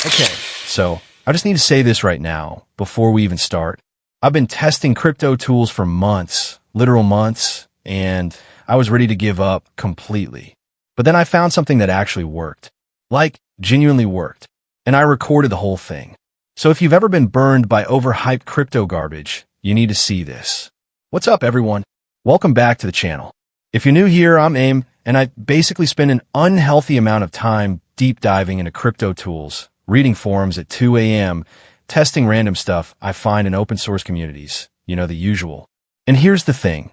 Okay, so I just need to say this right now before we even start. I've been testing crypto tools for months, literal months, and I was ready to give up completely. But then I found something that actually worked. Like, genuinely worked. And I recorded the whole thing. So if you've ever been burned by overhyped crypto garbage, you need to see this. What's up, everyone? Welcome back to the channel. If you're new here, I'm Aim, and I basically spend an unhealthy amount of time deep diving into crypto tools, reading forums at 2 a.m., testing random stuff I find in open source communities, the usual. And here's the thing,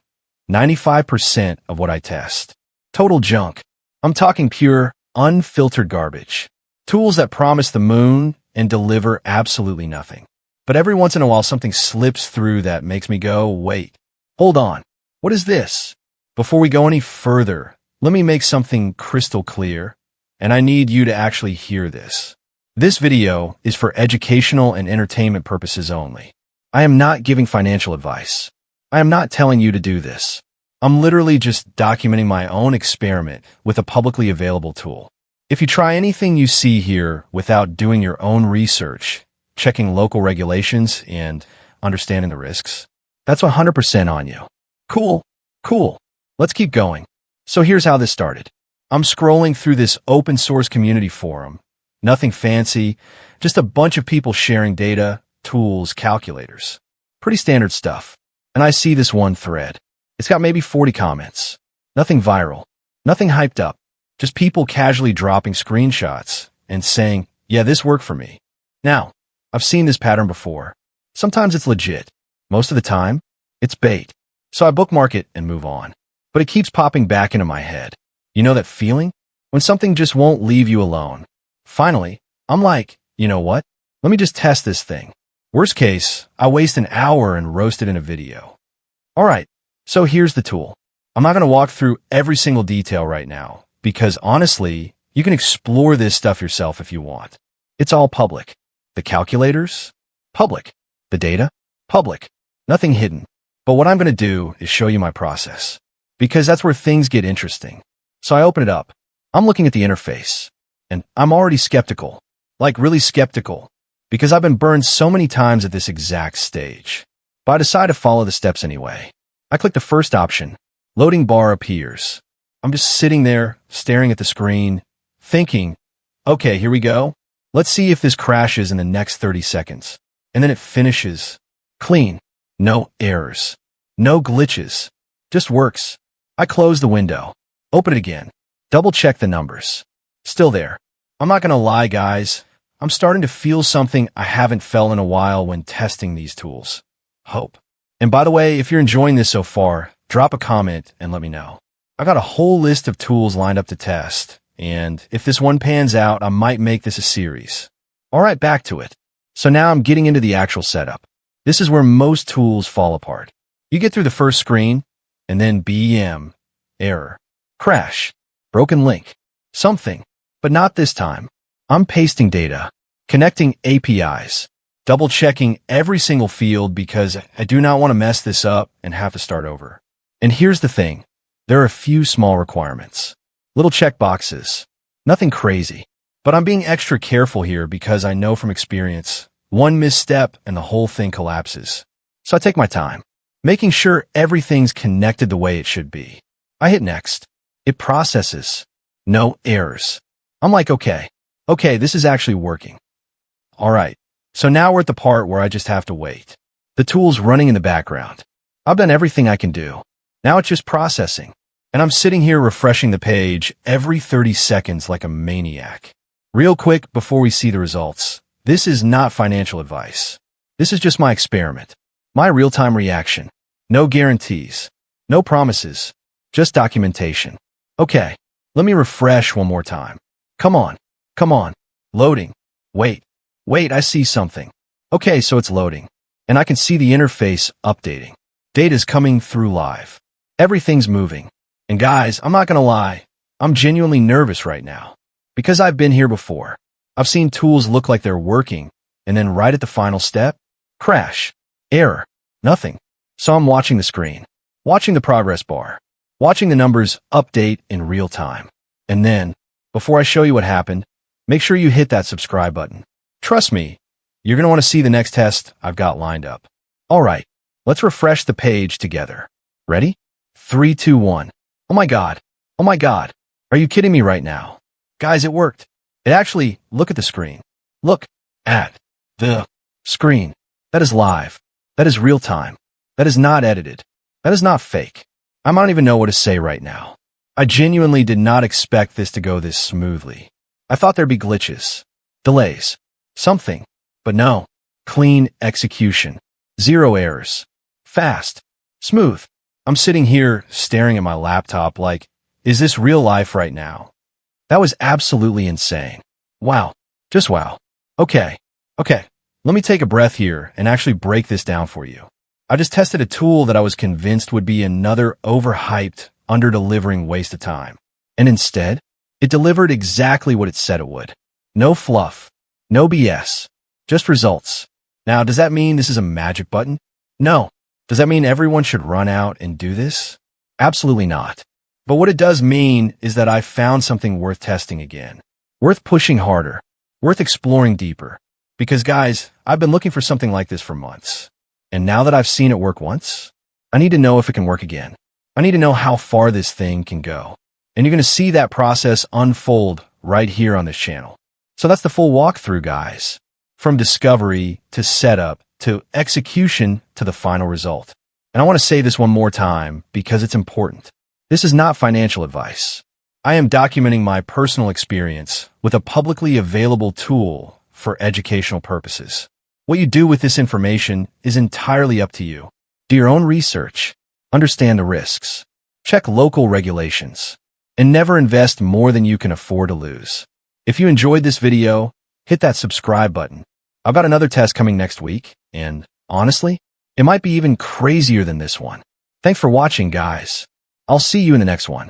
95% of what I test, total junk. I'm talking pure, unfiltered garbage. Tools that promise the moon and deliver absolutely nothing. But every once in a while, something slips through that makes me go, wait, hold on, what is this? Before we go any further, let me make something crystal clear, and I need you to actually hear this. This video is for educational and entertainment purposes only. I am not giving financial advice. I am not telling you to do this. I'm literally just documenting my own experiment with a publicly available tool. If you try anything you see here without doing your own research, checking local regulations, and understanding the risks, that's 100% on you. Cool. Let's keep going. So here's how this started. I'm scrolling through this open source community forum. Nothing fancy, just a bunch of people sharing data, tools, calculators. Pretty standard stuff. And I see this one thread. It's got maybe 40 comments. Nothing viral. Nothing hyped up. Just people casually dropping screenshots and saying, yeah, this worked for me. Now, I've seen this pattern before. Sometimes it's legit. Most of the time, it's bait. So I bookmark it and move on. But it keeps popping back into my head. You know that feeling? When something just won't leave you alone. Finally, I'm like, you know what? Let me just test this thing. Worst case, I waste an hour and roast it in a video. All right, so here's the tool. I'm not going to walk through every single detail right now, because honestly, you can explore this stuff yourself if you want. It's all public. The calculators? Public. The data? Public. Nothing hidden. But what I'm going to do is show you my process, because that's where things get interesting. So I open it up. I'm looking at the interface. And I'm already skeptical, like really skeptical, because I've been burned so many times at this exact stage. But I decide to follow the steps anyway. I click the first option. Loading bar appears. I'm just sitting there, staring at the screen, thinking, okay, here we go. Let's see if this crashes in the next 30 seconds. And then it finishes. Clean. No errors. No glitches. Just works. I close the window. Open it again. Double check the numbers. Still there. I'm not going to lie, guys. I'm starting to feel something I haven't felt in a while when testing these tools. Hope. And by the way, if you're enjoying this so far, drop a comment and let me know. I got a whole list of tools lined up to test, and if this one pans out, I might make this a series. All right, back to it. So now I'm getting into the actual setup. This is where most tools fall apart. You get through the first screen, and then BM, error, crash, broken link, something. But not this time. I'm pasting data, connecting APIs, double-checking every single field because I do not want to mess this up and have to start over. And here's the thing. There are a few small requirements. Little checkboxes. Nothing crazy. But I'm being extra careful here because I know from experience, one misstep and the whole thing collapses. So I take my time, making sure everything's connected the way it should be. I hit next. It processes. No errors. I'm like, okay, this is actually working. All right, so now we're at the part where I just have to wait. The tool's running in the background. I've done everything I can do. Now it's just processing. And I'm sitting here refreshing the page every 30 seconds like a maniac. Real quick before we see the results, this is not financial advice. This is just my experiment. My real-time reaction. No guarantees. No promises. Just documentation. Okay, let me refresh one more time. Come on. Loading. Wait, I see something. Okay, so it's loading. And I can see the interface updating. Data's coming through live. Everything's moving. And guys, I'm not gonna lie. I'm genuinely nervous right now. Because I've been here before. I've seen tools look like they're working, and then right at the final step, crash, error, nothing. So I'm watching the screen, watching the progress bar, watching the numbers update in real time. And then, before I show you what happened, make sure you hit that subscribe button. Trust me, you're going to want to see the next test I've got lined up. All right, let's refresh the page together. Ready? 3, 2, 1. Oh my God. Oh my God. Are you kidding me right now? Guys, it worked. It actually, look at the screen. Look at the screen. That is live. That is real time. That is not edited. That is not fake. I don't even know what to say right now. I genuinely did not expect this to go this smoothly. I thought there'd be glitches, delays, something, but no. Clean execution. Zero errors. Fast. Smooth. I'm sitting here staring at my laptop like, is this real life right now? That was absolutely insane. Wow. Just wow. Okay. Let me take a breath here and actually break this down for you. I just tested a tool that I was convinced would be another overhyped, under-delivering waste of time. And instead, it delivered exactly what it said it would. No fluff. No BS. Just results. Now, does that mean this is a magic button? No. Does that mean everyone should run out and do this? Absolutely not. But what it does mean is that I found something worth testing again. Worth pushing harder. Worth exploring deeper. Because guys, I've been looking for something like this for months. And now that I've seen it work once, I need to know if it can work again. I need to know how far this thing can go. And you're going to see that process unfold right here on this channel. So that's the full walkthrough, guys. From discovery to setup to execution to the final result. And I want to say this one more time because it's important. This is not financial advice. I am documenting my personal experience with a publicly available tool for educational purposes. What you do with this information is entirely up to you. Do your own research, understand the risks, check local regulations, and never invest more than you can afford to lose. If you enjoyed this video, hit that subscribe button. I've got another test coming next week, and honestly, it might be even crazier than this one. Thanks for watching, guys. I'll see you in the next one.